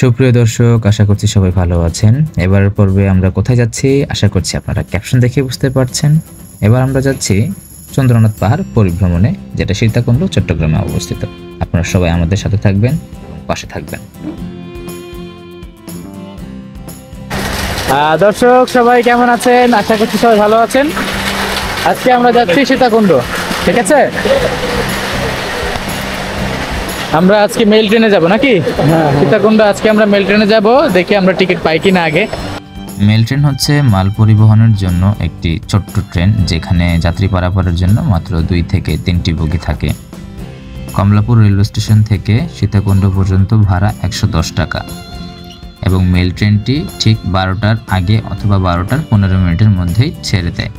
সুপ্রিয় দর্শক, আশা করছি সবাই ভালো আছেন। এবারের পর্বে আমরা কোথায় যাচ্ছি আশা করছি আপনারা ক্যাপশন দেখে বুঝতে পারছেন। এবার আমরা যাচ্ছি চন্দ্রনাথ পাহাড় পরিভ্রমণে, যেটা সীতাকুণ্ড চট্টগ্রামে অবস্থিত। আপনারা সবাই আমাদের সাথে থাকবেন, পাশে থাকবেন। দর্শক সবাই কেমন আছেন? আশা করছি সবাই ভালো আছেন। আজকে আমরা যাচ্ছি সীতাকুণ্ড, ঠিক আছে? আমরা আজকে মেল ট্রেনে যাব নাকি? সীতাকুণ্ড আজকে আমরা মেল ট্রেনে যাব, দেখি আমরা টিকিট পাই কিনা আগে। মেল ট্রেন হচ্ছে মাল পরিবহনের জন্য একটি ছোট্ট ট্রেন, যেখানে যাত্রী পারাপারের জন্য মাত্র 2 থেকে 3টি বগি থাকে। কমলাপুর রেলওয়ে স্টেশন থেকে সীতাকুণ্ড পর্যন্ত ভাড়া 110 টাকা এবং মেল ট্রেনটি ঠিক 12টার আগে অথবা 12টার 15 মিনিটের মধ্যেই ছেড়ে দেয়।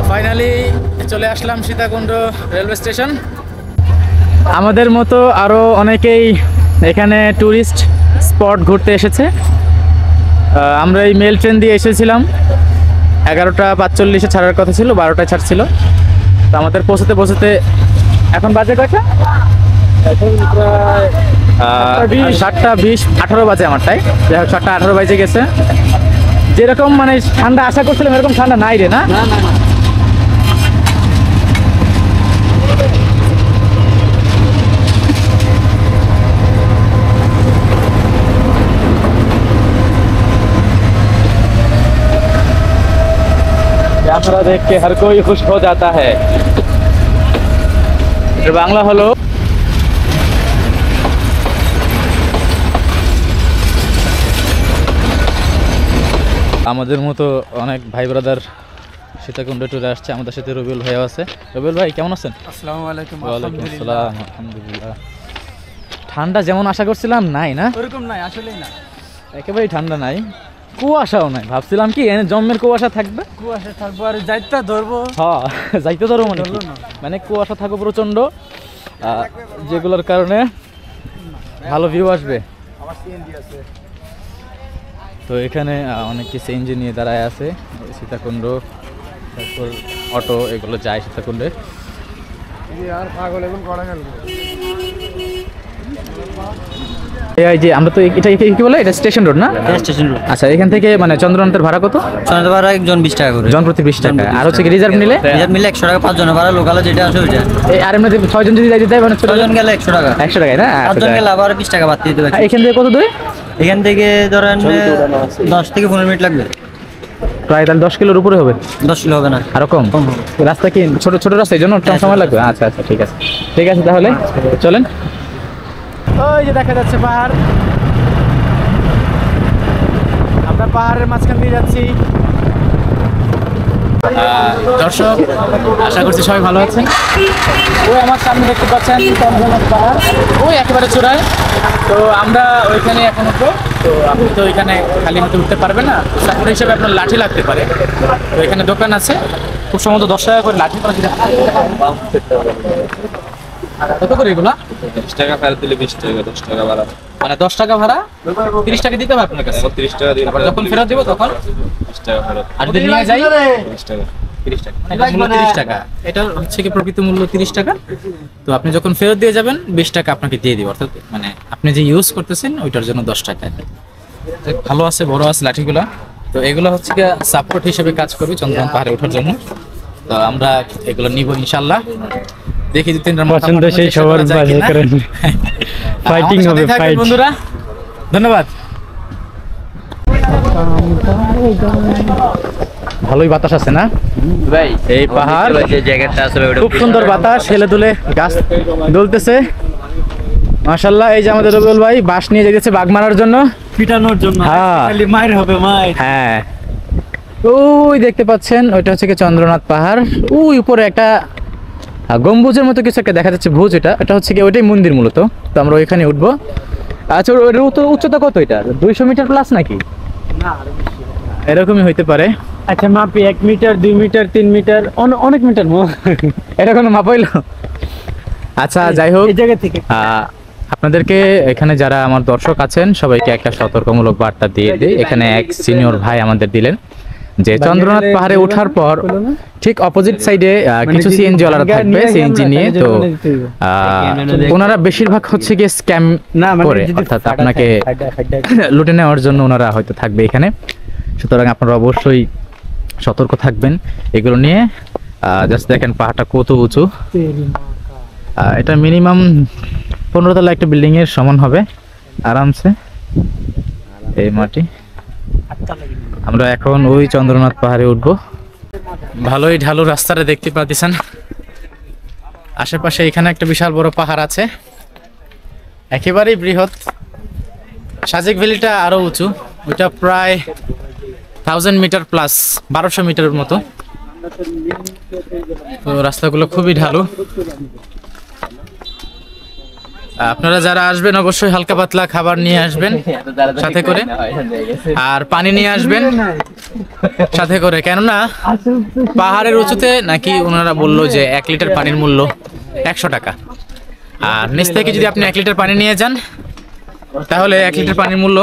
ফাইনালি চলে আসলাম সীতাকুণ্ড রেলওয়ে স্টেশন। আমাদের মতো আরও অনেকেই এখানে ট্যুরিস্ট স্পট ঘুরতে এসেছে। আমরা এই মেল ট্রেন দিয়ে এসেছিলাম, 11টা 45-এ ছাড়ার কথা ছিল, 12টায় ছাড়ছিল। তো আমাদের পৌঁছতে এখন বাজে কয়টা? এখন প্রায় 7টা 20, 18 বাজে আমারটাই। যাই হোক 7টা 18 বাজে গেছে। যেরকম মানে ঠান্ডা আশা করছিলাম এরকম ঠান্ডা নাই রে, না? यात्रा देख के हर कोई खुश हो जाता है। বাংলা হলো আমাদের মতো অনেক ভাই ব্রাদার সীতাকুণ্ড ট্যুরে আসছে। আমাদের সাথে রবিউল ভাইও আছে। রবিউল ভাই কেমন আছেন? আসসালামু আলাইকুম। ওয়ালাইকুম আসসালাম। আলহামদুলিল্লাহ। ঠান্ডা যেমন আশা করছিলাম নাই, না? ওরকম নাই, আসলেই না, একেবারেই ঠান্ডা নাই, কুয়াশাও নাই। ভাবছিলাম কি এনে জম্মের কুয়াশা থাকবে, কুয়াশা থাকবো আর যাইতে ধরবো। হ্যাঁ যাইতে ধরো মানে কুয়াশা থাকবে প্রচন্ড, যেগুলোর কারণে ভালো ভিউ আসবে। তো এখানে অনেকে সিএনজি নিয়ে দাঁড়ায় আছে। সীতাকুণ্ড, তারপর অটো, এগুলো যায় সীতাকুণ্ডে। এই যে আমরা তো এটা কি বলে, এটা স্টেশন রোড না? Station road. আচ্ছা, এখান থেকে মানে চন্দ্রনাথের ভাড়া কত? চন্দ্র ভাড়া একজন 20 টাকা করে, জন প্রতি 20 টাকা। আর হচ্ছে কি রিজার্ভ নিলে? রিজার্ভ নিলে 100 টাকা 5 জনের ভাড়া, লোকালে যেটা আছে ওইটা। এই আর এমনিতে 6 জন যদি যাইতে দেয় মানে 6 জন গেলে 100 টাকা, 100 টাকায় না? 5 জন গেলে আবার 20 টাকা বাদ দিতে হবে। এখান থেকে কত দূরে? এখান থেকে ধরেন 10 থেকে 15 মিনিট লাগবে। প্রায় তাহলে 10 কিলোর উপরে হবে। 10 কিলো হবে না, আর কম? রাস্তা কি ছোট ছোট রাস্তা, এই জন্য সময় লাগবে? আচ্ছা আচ্ছা, ঠিক আছে ঠিক আছে, তাহলে চলেন। ওই যে দেখা যাচ্ছে পাহাড়, আমরা পাহাড়ের মাঝখান দিয়ে যাচ্ছি। দর্শক আশা করছি সবাই ভালো আছেন। ওই আমার সামনে দেখতে পাচ্ছেন চন্দ্রনাথ পাহাড়, ওই একেবারে চূড়ায়। তো আমরা ওইখানে এখন উঠবো। তো আপনি তো ওইখানে খালি হাতে উঠতে পারবেন না, সাপোর্ট হিসেবে আপনার লাঠি লাগতে পারে। তো এখানে দোকান আছে, খুব সম্ভবত 10 টাকা করে লাঠি করা। কত করে এগুলা? 20 টাকা ফেরত দিলে 20 টাকা, 10 টাকা ভাড়া। মানে 10 টাকা ভাড়া, 30 টাকা দিতে হবে আপনার কাছে। 30 টাকা দিন, আবার যখন ফেরত দিব তখন 20 টাকা ফেরত। আর যদি নিয়ে যাই 30 টাকা। 30 টাকা, এটা মূল্য 30 টাকা। এটা হচ্ছে কি প্রকৃত মূল্য 30 টাকা। তো আপনি যখন ফেরত দিয়ে যাবেন 20 টাকা আপনাকে দিয়ে দিব, অর্থাৎ মানে আপনি যে ইউজ করতেছেন ওইটার জন্য 10 টাকা। ভালো আছে, বড় আছে লাঠিগুলা। তো এগুলো হচ্ছে কি সাপোর্ট হিসেবে কাজ করবে চন্দ্রনাথ পাহাড়ে ওঠার জন্য। তো আমরা এগুলো নিব ইনশাআল্লাহ। দেখি দু তিনটা মাথা পছন্দ ফাটানোর সেই চেষ্টা সবার করা যায় বাজে কিনা। করেন ফাইটিং আমার হবে সাথেই থাকবেন ফাইট বন্ধুরা, ধন্যবাদ। ভালোই বাতাস আছে না ভাই এই পাহাড়, যে জায়গাটা আসলে খুব সুন্দর বাতাস, হেলে দুলে গাছ দুলতেছে মাশাআল্লাহ। এই যে আমাদের রবিউল ভাই বাঁশ নিয়ে যেতেছে বাঘ মারার জন্য। পিটানোর জন্য হ্যাঁ। খালি মায়ের হবে মায়ের হ্যাঁ, ওই দেখতে পাচ্ছেন ওইটা হচ্ছে কি চন্দ্রনাথ পাহাড়। ওই উপরে একটা গম্বুজের মতো কিছু একটা দেখা যাচ্ছে, ভুজ। এটা হচ্ছে কি ওইটাই মন্দির মূলত। তো আমরা ওইখানে উঠবো। আচ্ছা, ওর উচ্চতা কত? এটা 200 মিটার প্লাস নাকি? এরকমই হইতে পারে। আচ্ছা মাপি 1 মিটার 2 মিটার 3 মিটার অনেক মিটার এটা কোনো মাপ হইলো? আচ্ছা, যাই হোক, এই জায়গা থেকে আপনাদেরকে এখানে যারা আমার দর্শক আছেন সবাইকে একটা সতর্কমূলক বার্তা দিয়ে দিই। এখানে এক সিনিয়র ভাই আমাদের দিলেন যে চন্দ্রনাথ পাহাড়ে ওঠার পর ঠিক অপোজিট সাইডে কিছু সিএনজি ওয়ালারা থাকবে, সিএনজি নিয়ে। তো ওনারা বেশিরভাগ হচ্ছে গিয়ে স্ক্যাম করে, অর্থাৎ আপনাকে লুটে নেওয়ার জন্য ওনারা হয়তো থাকবে এখানে। সুতরাং আপনারা অবশ্যই সতর্ক থাকবেন এগুলো নিয়ে। জাস্ট দেখেন পাহাড়টা কত উঁচু। এটা মিনিমাম 15 তলা একটা বিল্ডিং এর সমান হবে আরামসে এই মাটি। আমরা এখন ওই চন্দ্রনাথ পাহাড়ে উঠবো। ভালোই ঢালু রাস্তাটা দেখতে পাচ্ছেন। আশেপাশে এখানে একটা বিশাল বড় পাহাড় আছে, একেবারেই বৃহৎ। সাজেক ভ্যালিটা আরো উঁচু, ওইটা প্রায় 1000 মিটার প্লাস, 1200 মিটারের মতো। তো রাস্তাগুলো খুবই ঢালু। আপনারা যারা আসবেন অবশ্যই হালকা পাতলা খাবার নিয়ে আসবেন সাথে করে, আর পানি নিয়ে আসবেন সাথে করে। কেননা পাহাড়ের উঁচুতে নাকি ওনারা বললো যে 1 লিটার পানির মূল্য 100 টাকা, আর নিচ থেকে যদি আপনি 1 লিটার পানি নিয়ে যান তাহলে 1 লিটার পানির মূল্য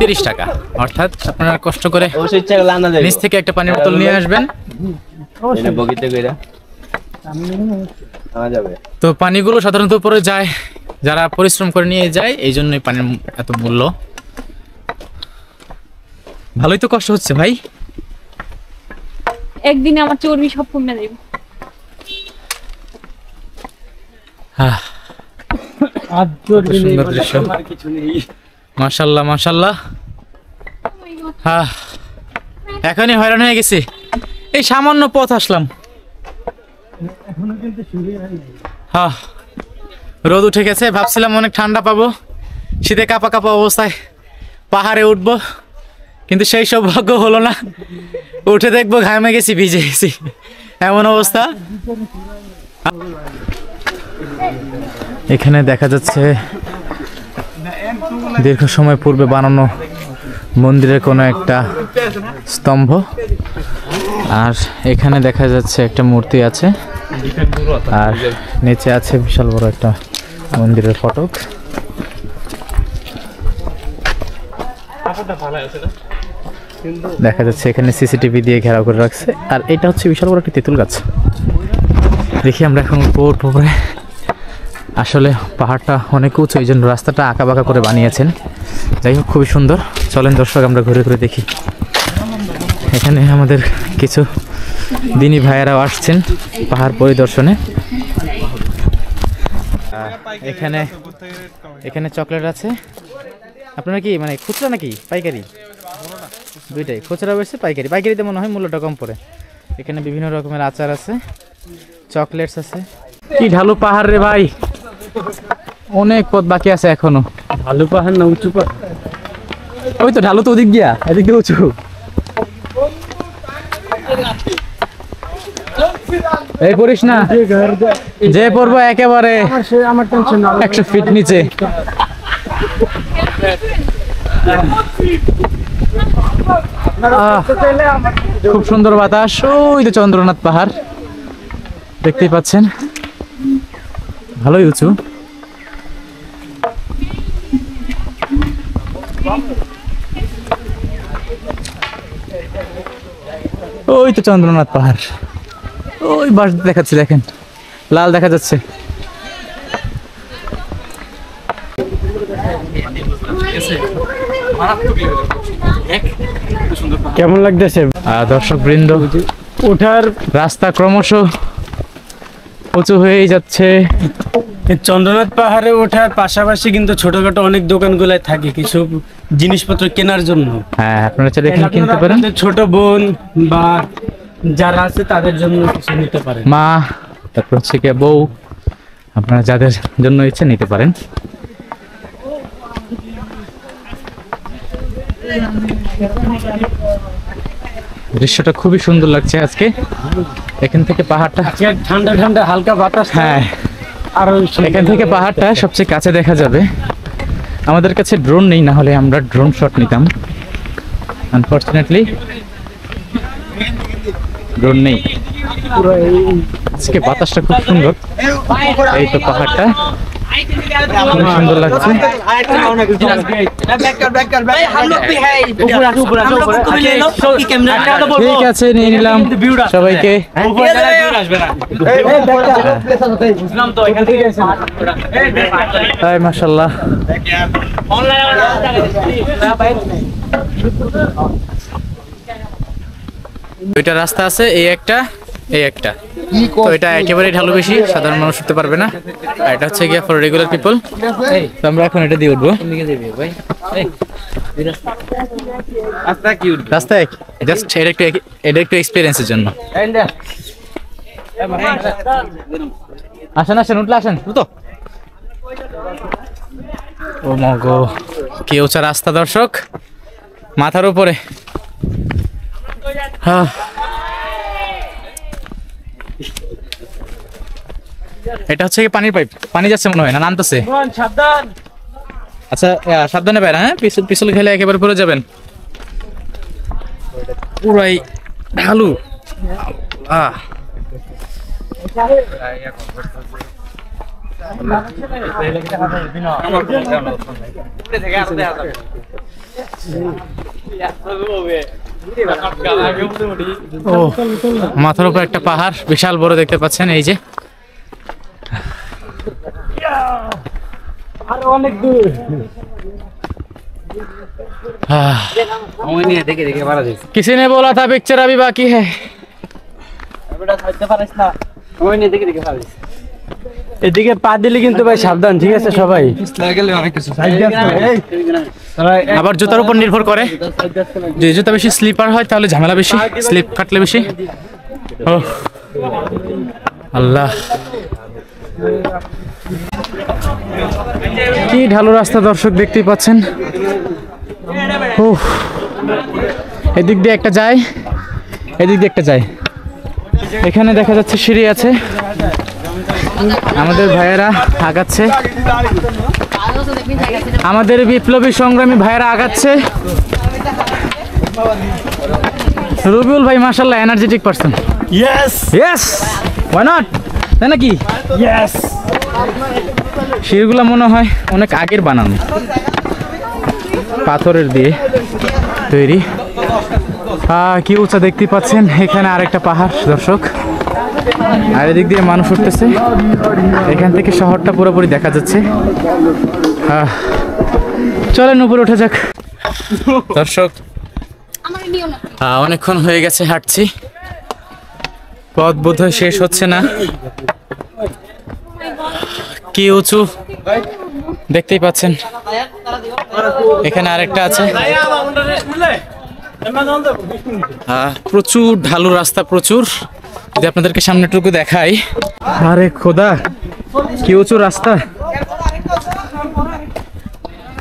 30 টাকা। অর্থাৎ আপনারা কষ্ট করে অবশ্যই ইচ্ছা করলে আনা যাবে নিচ থেকে একটা পানির বোতল নিয়ে আসবেন। এটা বগিতে কইরা আনা যাবে। তো পানিগুলো সাধারণত উপরে যায়, যারা পরিশ্রম করে নিয়ে যায়, এই জন্যই পানির এত মূল্য। ভালোই তো কষ্ট হচ্ছে ভাই। একদিনে আমার চর্বি সব কমে যাবে। কত সুন্দর দৃশ্য, মাশাআল্লাহ মাশাআল্লাহ। এখনই হয়রান হয়ে গেছি, এই সামান্য পথ আসলাম। রোদ উঠে গেছে, ভাবছিলাম অনেক ঠান্ডা পাবো, শীতে কাঁপা কাঁপা অবস্থায় পাহাড়ে উঠবো, কিন্তু সেই সৌভাগ্য হলো না। উঠে দেখবো ঘামে গেছি, ভিজে গেছি, এমন অবস্থা। এখানে দেখা যাচ্ছে দীর্ঘ সময় পূর্বে বানানো মন্দিরের কোনো একটা স্তম্ভ, আর এখানে দেখা যাচ্ছে একটা মূর্তি আছে, আর নিচে আছে বিশাল বড় একটা মন্দিরের ফটক। দেখা যাচ্ছে এখানে সিসিটিভি দিয়ে ঘেরাও করে রাখছে, আর এটা হচ্ছে বিশাল বড় একটা তেঁতুল গাছ। দেখি আমরা এখন উপরে। আসলে পাহাড়টা অনেক উঁচু, এই জন্য রাস্তাটা আঁকা বাঁকা করে বানিয়েছেন। যাই হোক, খুবই সুন্দর। চলেন দর্শক, আমরা ঘুরে ঘুরে দেখি। এখানে আমাদের কিছু দিনী ভাইয়েরাও আসছেন পাহাড় পরিদর্শনে। এখানে এখানে চকলেট আছে। আপনারা কি মানে খুচরা নাকি পাইকারি? দুইটাই, খুচরা বেশি পাইকারি। পাইকারিতে মনে হয় মূল্যটা কম পড়ে। এখানে বিভিন্ন রকমের আচার আছে, চকলেটস আছে। কি ঢালু পাহাড় রে ভাই, অনেক পথ বাকি আছে এখনো। ভালো পাহাড় না উঁচু পাহাড়? ওই তো ঢালু তো ওদিক গিয়া, এদিক দিয়ে উঁচু। এই পড়িস না, যে পড়বো একেবারে আমার টেনশন না, 100 ফিট নিচে। খুব সুন্দর বাতাস। ওই তো চন্দ্রনাথ পাহাড় দেখতেই পাচ্ছেন, ভালোই উঁচু। ওই তো চন্দ্রনাথ পাহাড়, ওই বাস দেখাচ্ছে, দেখেন লাল দেখা যাচ্ছে। কেমন লাগতেছে দর্শক বৃন্দ, ওঠার রাস্তা ক্রমশ উঁচু হয়েই যাচ্ছে। চন্দ্রনাথ পাহাড়ে ওঠার পাশাপাশি কিন্তু ছোটখাটো অনেক দোকানগুলাই থাকে কিছু জিনিসপত্র কেনার জন্য। হ্যাঁ, আপনারা চাইলে এখানে কিনতে পারেন। আপনাদের ছোট বোন বা যারা আছে তাদের জন্য কিছু নিতে পারেন। মা, তারপর হচ্ছে গিয়ে বউ, আপনারা যাদের জন্য ইচ্ছে নিতে পারেন। দৃশ্যটা খুবই সুন্দর লাগছে আজকে। এখান থেকে পাহাড়টা, আজকে ঠান্ডা ঠান্ডা হালকা বাতাস। হ্যাঁ, আর এখান থেকে পাহাড়টা সবচেয়ে কাছে দেখা যাবে। আমাদের কাছে ড্রোন নেই, না হলে আমরা ড্রোন শট নিতাম। আনফরচুনেটলি ড্রোন নেই। আজকে বাতাসটা খুব সুন্দর। এই তো পাহাড়টা খুব সুন্দর লাগছে। ঠিক আছে, নিয়ে নিলাম সবাইকে। মাশাআল্লাহ। দুইটা রাস্তা আছে, এই একটা এই একটা। তো এটা একেবারে ঢালু বেশি, সাধারণ মানুষ উঠতে পারবে না। আর এটা হচ্ছে গিয়া ফর রেগুলার পিপল। তো আমরা এখন এটা দিয়ে উঠবো। রাস্তায় জাস্ট এটা একটু এক্সপিরিয়েন্সের জন্য। আসেন আসেন, উঠলে আসেন তো। ও মগো, কি উঁচা রাস্তা দর্শক, মাথার উপরে। হ্যাঁ, এটা হচ্ছে কি পানির পাইপ, পানি যাচ্ছে মনে হয়, না নামতেছে। আচ্ছা সাবধানে বাইরে, হ্যাঁ, পিছল খেলে একেবারে পড়ে যাবেন। পুরাই ঢালু। ও, মাথার উপর একটা পাহাড় বিশাল বড় দেখতে পাচ্ছেন, এই যে। অনেক দূর। किसी ने बोला था पिक्चर अभी बाकी है। এদিকে পা দিলে কিন্তু ভাই সাবধান, ঠিক আছে সবাই। আবার জুতার উপর নির্ভর করে, যে জুতা বেশি স্লিপার হয় তাহলে ঝামেলা বেশি, স্লিপ কাটলে বেশি। ও আল্লাহ, কি ঢালু রাস্তা দর্শক, দেখতেই পাচ্ছেন। ও, এদিক দিয়ে একটা যায়, এদিক দিয়ে একটা যায়। এখানে দেখা যাচ্ছে সিঁড়ি আছে। আমাদের ভাইয়েরা আগাচ্ছে, আমাদের বিপ্লবী সংগ্রামী ভাইয়েরা আগাচ্ছে। রবিউল ভাই মাশাআল্লাহ energetic person. Yes yes, why not, তাই নাকি? ইয়েস। সিঁড়িগুলো মনে হয় অনেক আগের বানানো, পাথরের দিয়ে তৈরি। কি উঁচা দেখতে পাচ্ছেন। এখানে আরেকটা পাহাড় দর্শক, আর এদিক দিয়ে মানুষ উঠতেছে। এখান থেকে শহরটা পুরোপুরি দেখা যাচ্ছে। চলেন উপরে উঠে যাক দর্শক। অনেকক্ষণ হয়ে গেছে হাঁটছি, পথ বোধহয় শেষ হচ্ছে না। কি উঁচু দেখতেই পাচ্ছেন। এখানে আরেকটা আছে। প্রচুর ঢালু রাস্তা, প্রচুর। যদি আপনাদেরকে সামনেটুকু দেখাই, আরে খোদা কি উঁচু রাস্তা,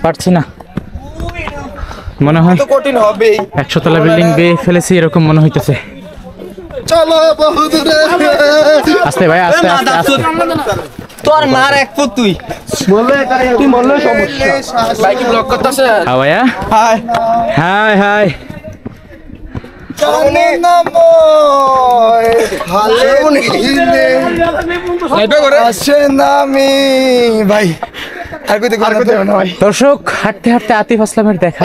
পারছি না। মনে হয় 100 তলা বিল্ডিং বেয়ে ফেলেছি, এরকম মনে হইতেছে। চলো বহুদূরে। আস্তে ভাই, আস্তে আস্তে আস্তে। তোর মার এক ফুট, তুই মরলে সমস্যা। বাইক ব্লক করতেছে। হ্যাঁ ভাইয়া, হাই হাই হাই। জানে নামো হালে নিলে আসে নামি ভাই। আর কই দেখো না ভাই। দর্শক, হাঁটতে হাঁটতে আতিফ আসলামের দেখা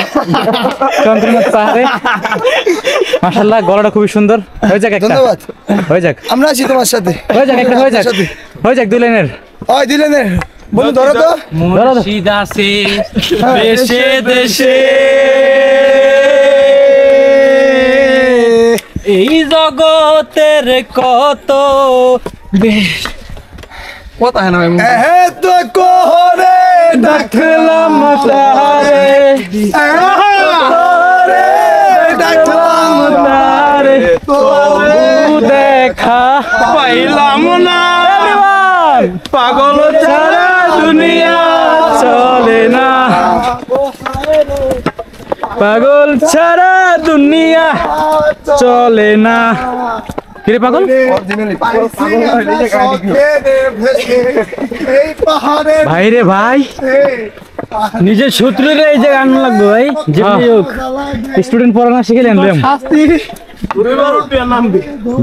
চন্দ্রনাথ পাহাড়ে। মাশাআল্লাহ, গলাটা খুবই সুন্দর। হয়ে যাক একটা, ধন্যবাদ। হয়ে যাক, আমরা আছি তোমার সাথে। হয়ে যাক একটা, হয়ে যাক, হয়ে যাক 2 লাইনের। ওই দিলেনের বন্ধু ধরো তো। ধরো তো। সিদাসে দেশে দেশে এই জগতের কত কথা হয় না তো কোহরে দেখলাম তারে দেখলাম তারে দেখা পাইলাম না পাগল ছাড়া দুনিয়া চলে না, পাগল ছাড়া দুনিয়া চলে না। কিরে পাগল? ভাই রে ভাই, নিজের শত্রুরে এই যে গান লাগবে ভাই, যেমনি হোক স্টুডেন্ট পড়ানো শিখে আনলাম।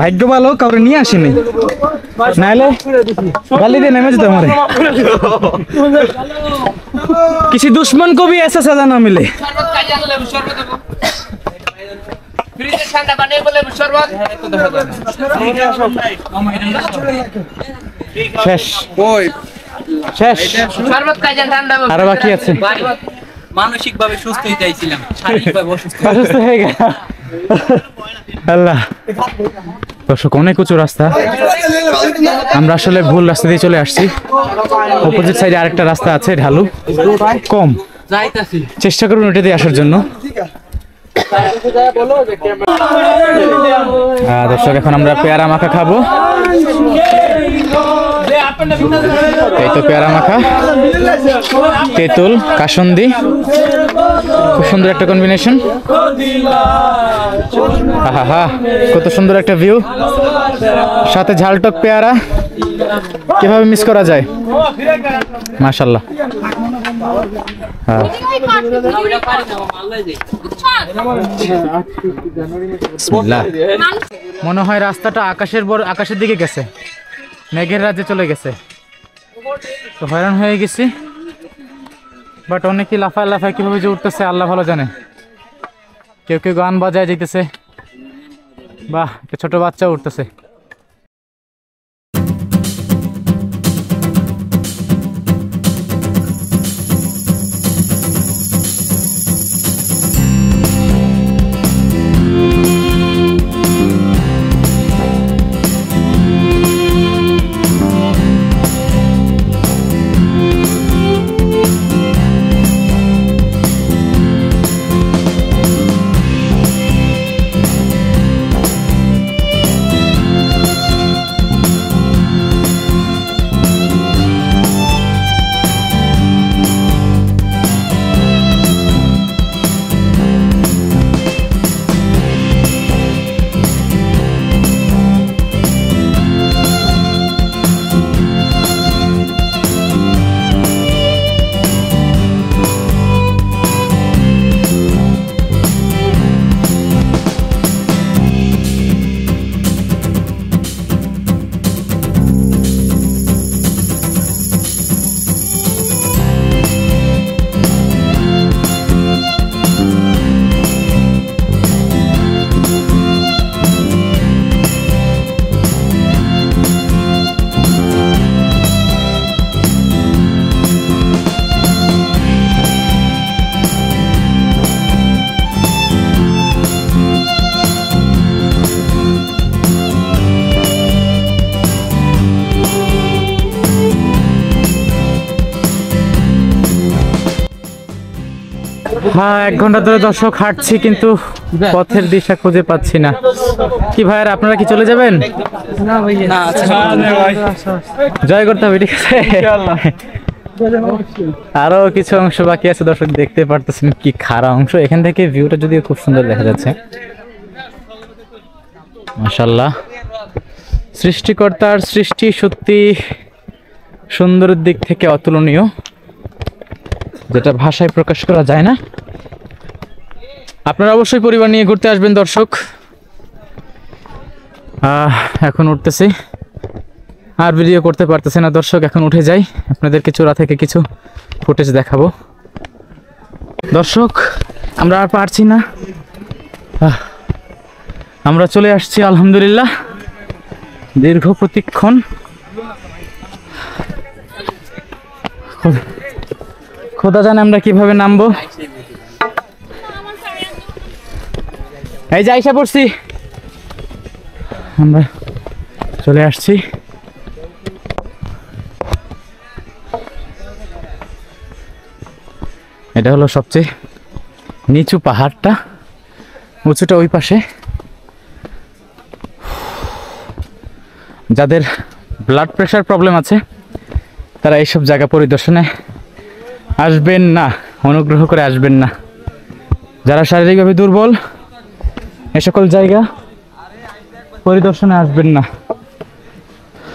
ভাগ্য ভালো কাউরে নিয়ে আসেনি, নাইলে গালি দিয়ে নেমে যেত আমারে। কিছু দুশ্মন কবি ऐसा सजा ना मिले। শেষ শেষ, আরো বাকি আছে। মানসিক ভাবে সুস্থ হয়ে চাইছিলাম, শারীরিকভাবে অসুস্থ অসুস্থ হয়ে গেল। আল্লাহ, দর্শক অনেক উঁচু রাস্তা, আমরা আসলে ভুল রাস্তা দিয়ে চলে আসছি। অপোজিট সাইডে আরেকটা রাস্তা আছে ঢালু, কম, চেষ্টা করুন ওটা দিয়ে আসার জন্য। দর্শক এখন আমরা পেয়ারা মাখা খাবো। এই তো পেয়ারা মাখা, তেঁতুল, কাসুন্দি, খুব সুন্দর একটা কম্বিনেশন। আহা, কত সুন্দর একটা ভিউ, সাথে ঝালটক পেয়ারা, কিভাবে মিস করা যায়, মাশাআল্লাহ। মনে হয় রাস্তাটা আকাশের দিকে গেছে, মেঘের রাজ্যে চলে গেছে, তো হয়রান হয়ে গেছি। বাট অনেকেই লাফায় কিভাবে যে উঠতেছে আল্লাহ ভালো জানে। কেউ কেউ গান বাজায় যেতেছে, বাহ, একটা ছোট বাচ্চা উঠতেছে। হ্যাঁ, 1 ঘন্টা ধরে দর্শক হাঁটছি, কিন্তু পথের দিশা খুঁজে পাচ্ছি না। কি ভাইয়ার, আপনারা কি চলে যাবেন? জয় করতে হবে, ঠিক আছে। আরো কিছু অংশ বাকি আছে দর্শক, দেখতে পারতেছেন কি খাড়া অংশ। এখান থেকে ভিউটা যদিও খুব সুন্দর দেখা যাচ্ছে, মাশাআল্লাহ। সৃষ্টিকর্তার সৃষ্টি সত্যি সুন্দরের দিক থেকে অতুলনীয়, যেটা ভাষায় প্রকাশ করা যায় না। আপনারা অবশ্যই পরিবার নিয়ে ঘুরতে আসবেন দর্শক। এখন উঠতেছি, আর ভিডিও করতে পারতেছি না দর্শক, এখন উঠে যাই, আপনাদেরকে চূড়া থেকে কিছু ফুটেজ দেখাবো। দর্শক আমরা আর পারছি না, আমরা চলে আসছি আলহামদুলিল্লাহ, দীর্ঘ প্রতীক্ষণ। খোদা জানে আমরা কিভাবে নামবো। এই যে আইসা পড়ছি, আমরা চলে আসছি। এটা হলো সবচেয়ে নিচু পাহাড়টা, উঁচুটা ওই পাশে। যাদের ব্লাড প্রেশার প্রবলেম আছে তারা এইসব জায়গা পরিদর্শনে আসবেন না, অনুগ্রহ করে আসবেন না। যারা শারীরিকভাবে দুর্বল এ সকল জায়গা পরিদর্শনে আসবেন না।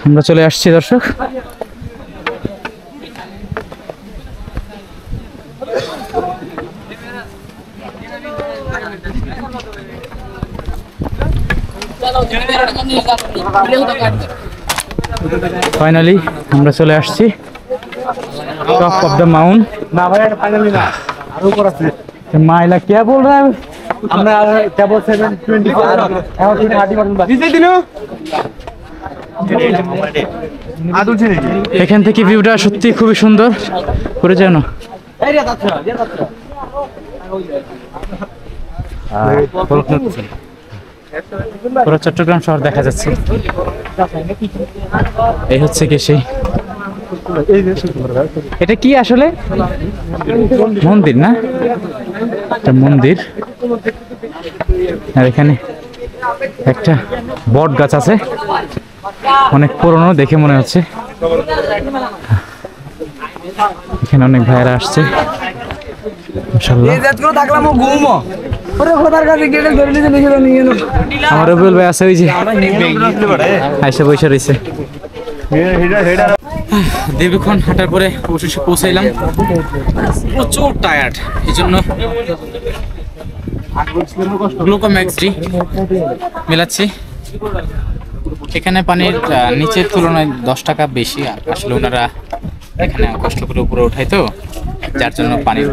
আমরা চলে আসছি দর্শক। ফাইনালি আমরা চলে আসছি টপ অফ দ্য মাউন্ট। না ভাই ফাইনালি না, আরো উপর আছে। মাইলা क्या बोल रहा है? আমরা क्या बोल 724 এখন 30% বাকি দিতে দিনো। এখান থেকে ভিউটা সত্যি খুবই সুন্দর করে যেন পুরো চট্টগ্রাম শহর দেখা যাচ্ছে। এই হচ্ছে কি সেই, এটা কি আসলে মন্দির না? একটা মন্দির, আর এখানে একটা বট গাছ আছে, অনেক পুরনো দেখে মনে হচ্ছে। এখানে অনেক ভাইয়েরা আসছে। আমার রবিউল ভাই আছে, ওই যে আইসা বৈশা রয়েছে। দীর্ঘক্ষণ হাঁটার পরে অবশেষে পৌঁছাইলাম। প্রচুর টায়ার্ড, এই জন্য গ্লুকোম্যাক্স-ডি মেলাচ্ছি। এখানে পানির নিচের তুলনায় 10 টাকা বেশি। আসলে ওনারা এখানে কষ্ট করে উপরে উঠায় তো, যার জন্য পানির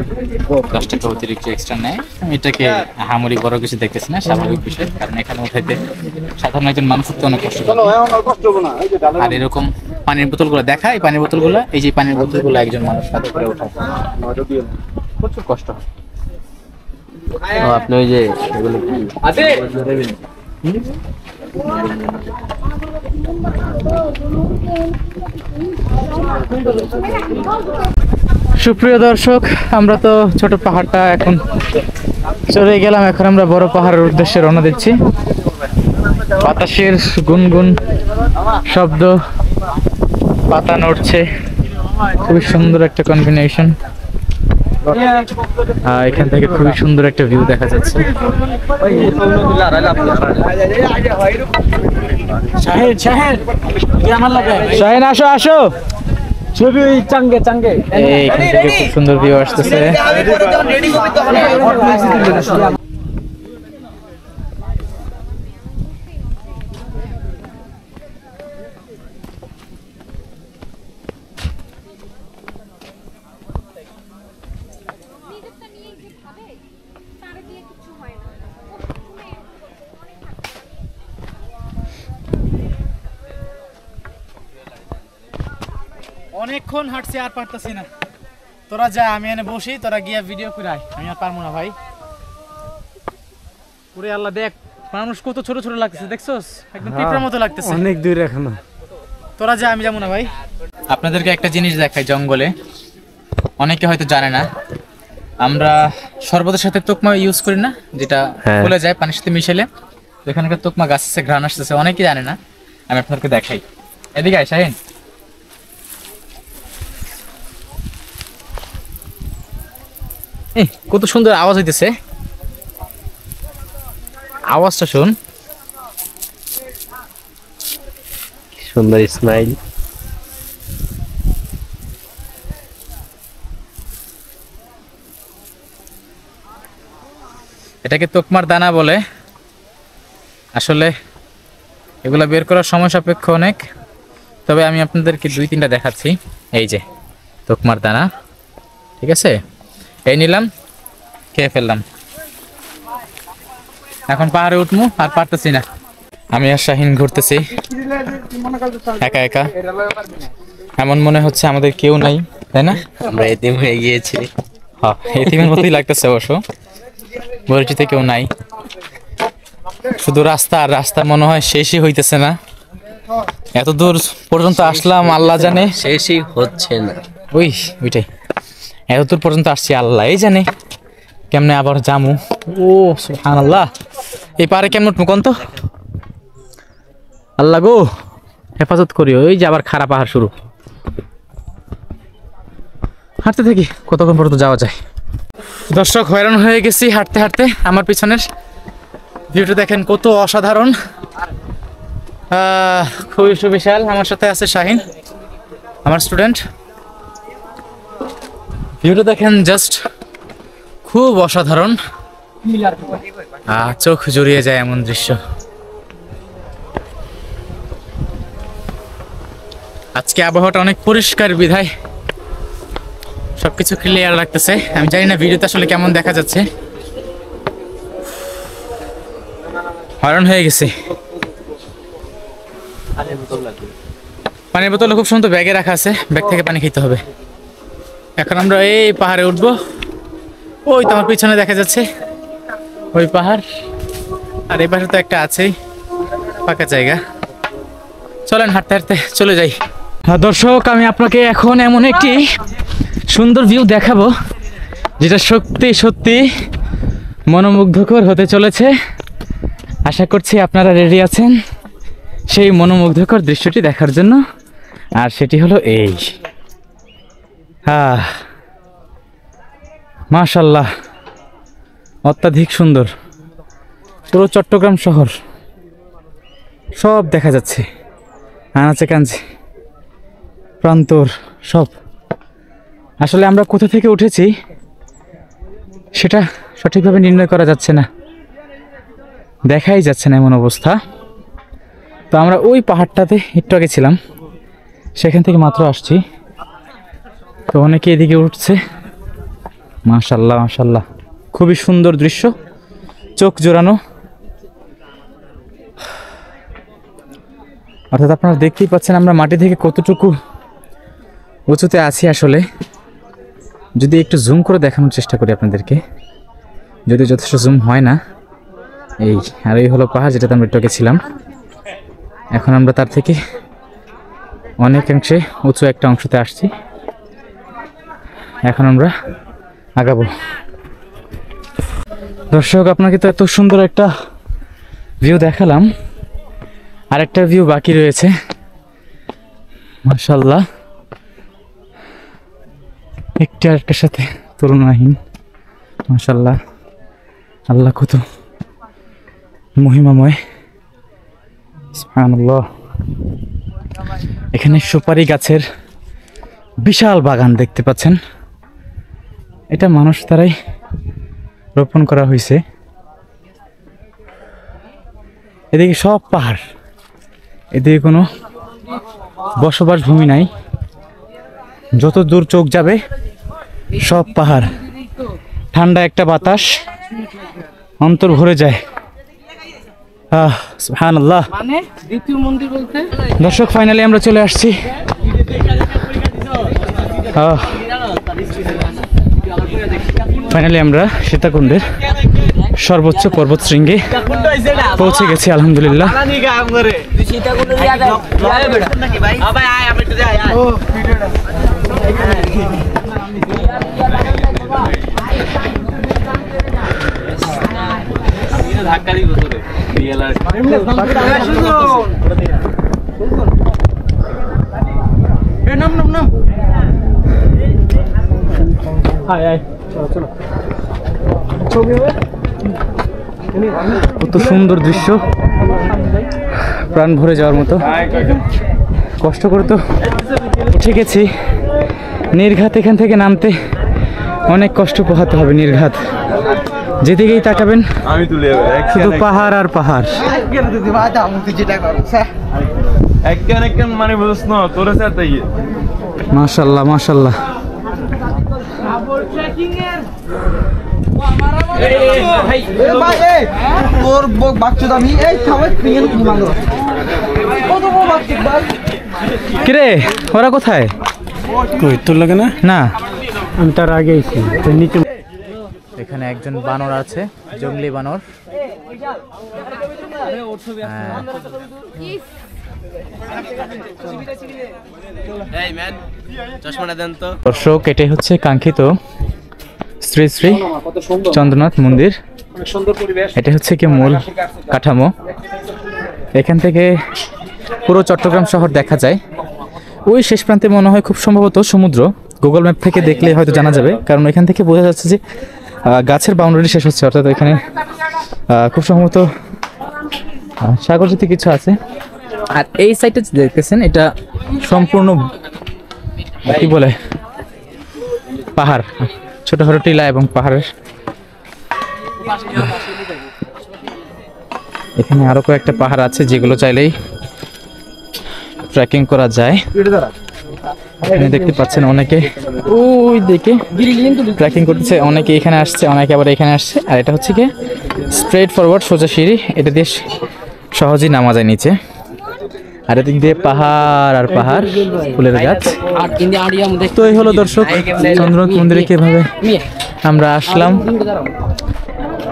10 টাকা অতিরিক্ত এক্সট্রা নেয়। আমি এটাকে হামরি বড় কিছু দেখতেছি না, স্বাভাবিক বিষয়, কারণ এখানে উঠাইতে সাধারণ একজন মানুষের তো অনেক কষ্ট। আর এরকম পানির বোতলগুলো দেখা, এই পানির বোতলগুলো, এই যে পানির বোতলগুলো একজন মানুষ হাতে করে ওঠায়, প্রচুর কষ্ট হয়। আপনি ওই যে এগুলো কি সুপ্রিয় দর্শক, আমরা তো ছোট পাহাড়টা এখন চলে গেলাম। এখন আমরা বড় পাহাড়ের উদ্দেশ্যে রওনা দিচ্ছি। বাতাসের গুনগুন শব্দ, পাতা নড়ছে, খুবই সুন্দর একটা কম্বিনেশন। এখান থেকে খুবই সুন্দর একটা ভিউ দেখা যাচ্ছে। শাহিন আসো আসো, ছবি চাঙ্গে চাঙ্গে। এখান থেকে খুব সুন্দর ভিউ আসতেছে। অনেকক্ষণ হাঁটছি, আর পারতেছি না। তোরা যা, আমি এনে বসি, তোরা গিয়া ভিডিও করে আয়। আমি আর পারবো না ভাই। পুরে আল্লাহ, দেখ মানুষ কত ছোট ছোট লাগতেছে, দেখছস? একদম পিঁপড়ার মতো লাগতেছে। অনেক দূর এখনো। তোরা যা, আমি যাবো না ভাই। আপনাদেরকে একটা জিনিস দেখাই, জঙ্গলে অনেকে হয়তো জানে না, আমরা শরবতের সাথে তোকমা ইউজ করি না, যেটা ফুলে যায় পানির সাথে মিশেলে। এখানকার তোকমা গাছ আছে, ঘ্রাণ আসতেছে, অনেকে জানে না। আমি আপনাদেরকে দেখাই। এদিকে আয় শাহিন। কত সুন্দর আওয়াজ হইতেছে, আওয়াজটা শুন। সুন্দর স্মাইল। এটাকে তোকমার দানা বলে। আসলে এগুলা বের করার সময় সাপেক্ষ অনেক, তবে আমি আপনাদেরকে 2-3টা দেখাচ্ছি। এই যে তোকমার দানা, ঠিক আছে? এই নিলাম, খেয়ে ফেললাম। এখন পাহাড়ে উঠবো, আর পারতেছি না। আমি আর শাহিন ঘুরতেছি একা একা। এমন মনে হচ্ছে আমাদের কেউ নাই, তাই না? আমরা এতিম হয়ে গিয়েছি। হ্যাঁ, এতিমের মতোই লাগতেছে অবশ্য। পরিচিত কেউ নাই, শুধু রাস্তা আর রাস্তা, মনে হয় শেষই হইতেছে না। এত দূর পর্যন্ত আসলাম, আল্লাহ জানে শেষই হচ্ছে না। ওইটাই এতদূর পর্যন্ত আসছি, আল্লাহ এই জানে কেমনে আবার জামু। ও সুবহানাল্লাহ, এই পারে কেমন উঠবো কোন তো? আল্লাহ গো হেফাজত করিও। ওই যে আবার খারাপ পাহাড় শুরু। হাঁটতে থাকি, কতক্ষণ পর্যন্ত যাওয়া যায়। দর্শক, হয়রান হয়ে গেছি হাঁটতে হাঁটতে। আমার পিছনের ভিউটা দেখেন কত অসাধারণ, খুবই সুবিশাল। আমার সাথে আছে শাহিন, আমার স্টুডেন্ট। ভিউটা দেখেন জাস্ট খুব অসাধারণ, চোখ জুড়িয়ে যায় এমন দৃশ্য। আজকে আবহাওয়াটা অনেক পরিষ্কার বিধায় সবকিছু ক্লিয়ার লাগতেছে। আমি জানি না ভিডিওতে আসলে কেমন দেখা যাচ্ছে। হয়রান হয়ে গেছি। পানির বোতল খুব সুন্দর ব্যাগে রাখা আছে, ব্যাগ থেকে পানি খেতে হবে। এখন আমরা এই পাহাড়ে উঠবো। ওই তো আমার পিছনে দেখা যাচ্ছে ওই পাহাড়, আর এই পাশে তো একটা আছেই ফাঁকা জায়গা। চলেন হাঁটতে হাঁটতে চলে যাই। দর্শক, আমি আপনাকে এখন এমন একটি সুন্দর ভিউ দেখাবো যেটা সত্যি সত্যি মনোমুগ্ধকর হতে চলেছে। আশা করছি আপনারা রেডি আছেন সেই মনোমুগ্ধকর দৃশ্যটি দেখার জন্য। আর সেটি হলো এই, মাশাআল্লাহ, অত্যাধিক সুন্দর। পুরো চট্টগ্রাম শহর সব দেখা যাচ্ছে, আনাচে কাঞ্চে প্রান্তর সব। আসলে আমরা কোথা থেকে উঠেছি সেটা সঠিকভাবে নির্ণয় করা যাচ্ছে না, দেখাই যাচ্ছে না এমন অবস্থা। তো আমরা ওই পাহাড়টাতে একটু আগে ছিলাম, সেখান থেকে মাত্র আসছি। তো অনেকে এদিকে উঠছে। মাশাআল্লাহ মাশাআল্লাহ, খুবই সুন্দর দৃশ্য, চোখ জোড়ানো। অর্থাৎ আপনারা দেখতেই পাচ্ছেন আমরা মাটি থেকে কতটুকু উঁচুতে আছি। আসলে যদি একটু জুম করে দেখানোর চেষ্টা করি আপনাদেরকে, যদি যথেষ্ট জুম হয় না। এই আর এই হলো পাহাড় যেটাতে আমরা একটু আগে ছিলাম। এখন আমরা তার থেকে অনেকাংশে উঁচু একটা অংশতে আসছি। এখন আমরা আগাবো। দর্শক, আপনাকে তো এত সুন্দর একটা ভিউ দেখালাম, আরেকটা ভিউ বাকি রয়েছে। মাশাআল্লাহ, একটা আরেকটার সাথে তুলনাহীন। মাশাআল্লাহ, আল্লাহ কত মহিমাময়। সুবহানাল্লাহ। এখানে সুপারি গাছের বিশাল বাগান দেখতে পাচ্ছেন। এটা মানুষ দ্বারাই রোপণ করা হয়েছে। এদিকে সব পাহাড়, এদিকে কোনো বসবাস ভূমি নাই। যত দূর চোখ যাবে সব পাহাড়, ঠান্ডা একটা বাতাস অন্তর ভরে যায়। সুবহানাল্লাহ। দর্শক, ফাইনালি আমরা চলে আসছি। ফাইনালি আমরা সীতাকুণ্ডের সর্বোচ্চ পর্বত শৃঙ্গে পৌঁছে গেছি আলহামদুলিল্লাহ। কত সুন্দর দৃশ্য, প্রাণ ভরে যাওয়ার মতো। কষ্ট করে তো উঠে গেছি, নির্ঘাত এখান থেকে নামতে অনেক কষ্ট পোহাতে হবে। নির্ঘাত, যেদিকেই তাকাবেন শুধু পাহাড় আর পাহাড়। মাশাআল্লাহ মাশাআল্লাহ। কিরে, ওরা কোথায়? কই তোর লাগে না? না, আমি তার আগে আইছি নিচে। এখানে একজন বানর আছে, জঙ্গলি বানর। এই ম্যান চশমাটা দেন তো। দর্শক, এটাই হচ্ছে কাঙ্ক্ষিত শ্রী শ্রী চন্দ্রনাথ মন্দির। এটা হচ্ছে কি মূল কাঠামো। এখান থেকে পুরো চট্টগ্রাম শহর দেখা যায়। ওই শেষ প্রান্তে মনে হয় খুব সম্ভবত সমুদ্র। গুগল ম্যাপ থেকে দেখলে হয়তো জানা যাবে, কারণ এখান থেকে বোঝা যাচ্ছে যে গাছের বাউন্ডারি শেষ হচ্ছে, অর্থাৎ এখানে খুব সম্ভবত সাগর জাতীয় কিছু আছে। আর এই সাইডটা দেখতেছেন, এটা সম্পূর্ণ কি বলে পাহাড়, ছোটখাটো টিলা এবং পাহাড়ের। এখানে আরো কয়েকটা পাহাড় আছে যেগুলো চাইলেই ট্রেকিং করা যায়। এখানে দেখতে পাচ্ছেন অনেকে ওই দিকে ট্রেকিং করতেছে, অনেকে এখানে আসছে, অনেকে আবার এখানে আসছে। আর এটা হচ্ছে কি স্ট্রেট ফরওয়ার্ড সোজা সিঁড়ি, এটা দিয়ে সহজেই নামা যায় নিচে। আর এদিক দিয়ে পাহাড় আর পাহাড়, ফুলের গাছ। তো এই হলো দর্শক চন্দ্রনাথ মন্দিরে কিভাবে আমরা আসলাম।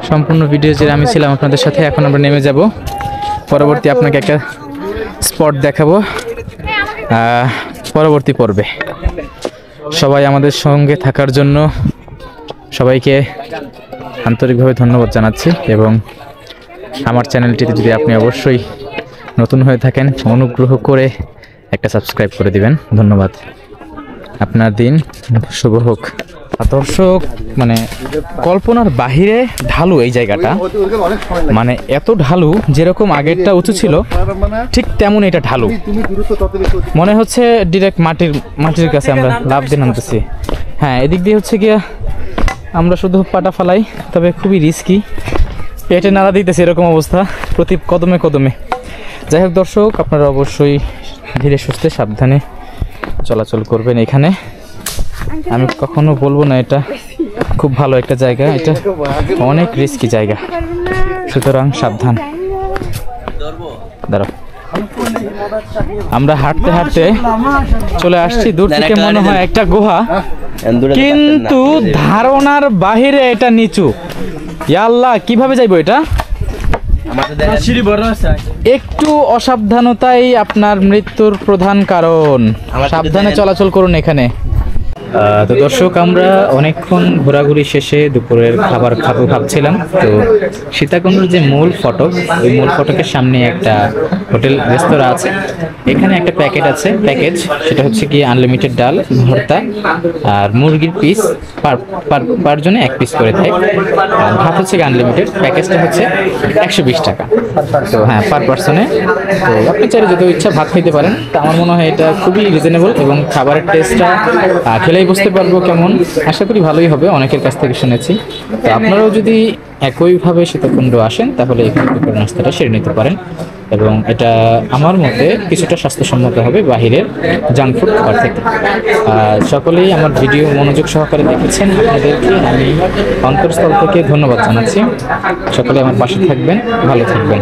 সম্পূর্ণ ভিডিও যে আমি ছিলাম আপনাদের সাথে। এখন আমরা নেমে যাব, পরবর্তী আপনাকে একটা স্পট দেখাবো পরবর্তী পর্বে। সবাই আমাদের সঙ্গে থাকার জন্য সবাইকে আন্তরিকভাবে ধন্যবাদ জানাচ্ছি, এবং আমার চ্যানেলটিতে যদি আপনি অবশ্যই নতুন হয়ে থাকেন অনুগ্রহ করে একটা সাবস্ক্রাইব করে দিবেন। ধন্যবাদ। আপনার দিন শুভ হোক। দর্শক, মানে কল্পনার বাহিরে ঢালু এই জায়গাটা, মানে এত ঢালু, যেরকম আগেরটা উঁচু ছিল ঠিক তেমন এটা ঢালু। মনে হচ্ছে ডিরেক্ট মাটির কাছে আমরা লাফ দিয়ে নামতেছি। হ্যাঁ, এদিক দিয়ে হচ্ছে গিয়া আমরা শুধু পাটা ফালাই, তবে খুবই রিস্কি, পেটে নাড়া দিতেছে এরকম অবস্থা প্রতি কদমে কদমে। যাই হোক দর্শক, আপনারা অবশ্যই ধীরে সুস্থে সাবধানে চলাচল করবেন। এখানে আমি কখনো বলবো না এটা খুব ভালো একটা জায়গা, এটা অনেক রিস্কি জায়গা, সুতরাং সাবধান। দাঁড়াও, আমরা হাঁটতে হাঁটতে চলে আসছি। দূর থেকে মনে হয় একটা গুহা, কিন্তু ধারণার বাহিরে এটা নিচু। ইয়া আল্লাহ, কিভাবে যাইবো এটা? একটু অসাবধানতাই আপনার মৃত্যুর প্রধান কারণ। সাবধানে চলাচল করুন এখানে। তো দর্শক, আমরা অনেকক্ষণ ঘোরাঘুরি শেষে দুপুরের খাবার খাবো ভাবছিলাম। তো সীতাকুণ্ডের যে মূল ফটক, ওই মূল ফটকের সামনে একটা হোটেল রেস্তোরাঁ আছে। এখানে একটা প্যাকেজ, সেটা হচ্ছে কি আনলিমিটেড ডাল ভর্তা আর মুরগির পিস পার জনে 1 পিস করে দেয়। আর ভাত হচ্ছে আনলিমিটেড, প্যাকেজটা হচ্ছে 120 টাকা। তো হ্যাঁ, পার পার্সনে। তো আপনি চাইলে যত ইচ্ছা ভাত খেতে পারেন। তো আমার মনে হয় এটা খুবই রিজনেবল, এবং খাবারের টেস্টটা খেলেই বুঝতে পারবো কেমন। আশা করি ভালোই হবে, অনেকের কাছ থেকে শুনেছি। তো আপনারাও যদি একইভাবে সীতাকুণ্ড আসেন, তাহলে এখানে দুপুরের নাস্তাটা সেরে নিতে পারেন, এবং এটা আমার মতে কিছুটা স্বাস্থ্যসম্মত হবে বাহিরের জাঙ্ক ফুড খাবার থেকে। সকলেই আমার ভিডিও মনোযোগ সহকারে দেখেছেন, আপনাদেরকে আমি অন্তরস্থল থেকে ধন্যবাদ জানাচ্ছি। সকলে আমার পাশে থাকবেন, ভালো থাকবেন।